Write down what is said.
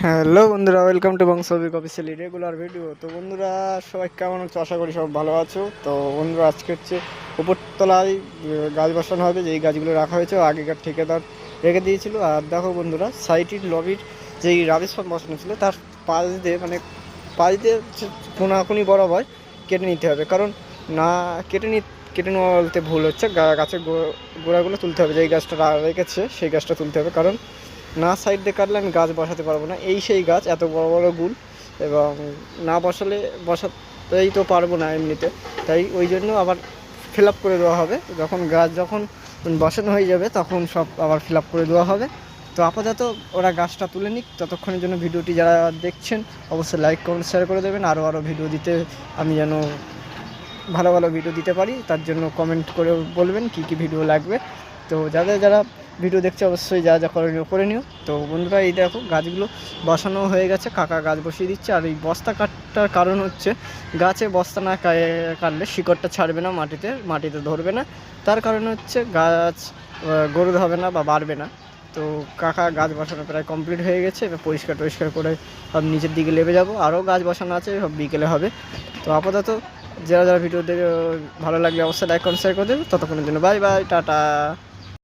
Hello বন্ধুরা, welcome to বংশবিক officially regular video. তো বন্ধুরা, সবাই কেমন আছো? আশা করি সব ভালো আছো। তো বন্ধুরা, আজকে হচ্ছে উপরতলায় গাছ বসানো হবে। যেই গাছগুলো রাখা হয়েছে আগেকার ঠিকাদার রেখে দিয়েছিল। আর দেখো বন্ধুরা, সাইটের লবির যেই রাবিশ ফার্ম বসানো ছিল তার পাশ দিয়ে কোনাকুনি বরাবর কেটে নিতে হবে। কারণ না কেটে নেওয়া বলতে ভুল হচ্ছে, গাছের গোড়াগুলো তুলতে হবে। যেই গাছটা রেখেছে সেই গাছটা তুলতে হবে, কারণ না সাইড দিয়ে কাটলে আমি গাছ বসাতে পারবো না। এই সেই গাছ, এত বড় বড় গুল, এবং না বসাতেই তো পারবো না এমনিতে। তাই ওই জন্য আবার ফিল আপ করে দেওয়া হবে। যখন বসানো হয়ে যাবে তখন সব আবার ফিল আপ করে দেওয়া হবে। তো আপাতত ওরা গাছটা তুলে নিক, ততক্ষণের জন্য ভিডিওটি যারা দেখছেন অবশ্যই লাইক কমেন্ট শেয়ার করে দেবেন। আরও ভিডিও দিতে আমি যেন ভালো ভালো ভিডিও দিতে পারি, তার জন্য কমেন্ট করে বলবেন কী কী ভিডিও লাগবে। তো যারা ভিডিও দেখছে অবশ্যই যা করণীয় করে নিও। তো বন্ধুরা, এই দেখো গাছগুলো বসানো হয়ে গেছে, কাকা গাছ বসিয়ে দিচ্ছে। আর এই বস্তা কাটার কারণ হচ্ছে, গাছে বস্তা না কাটলে শিকড়টা ছাড়বে না, মাটিতে ধরবে না। তার কারণ হচ্ছে গাছ গ্রোথ হবে না বা বাড়বে না। তো কাকা গাছ বসানো প্রায় কমপ্লিট হয়ে গেছে। এবার পরিষ্কার করে সব নিচের দিকে লেবে যাব। আরও গাছ বসানো আছে, সব বিকেলে হবে। তো আপাতত যারা ভিডিও দেখে ভালো লাগলে অবশ্যই লাইক কমেন্ট শেয়ার করে দেবে। ততক্ষণের জন্য বাই বাই, টাটা।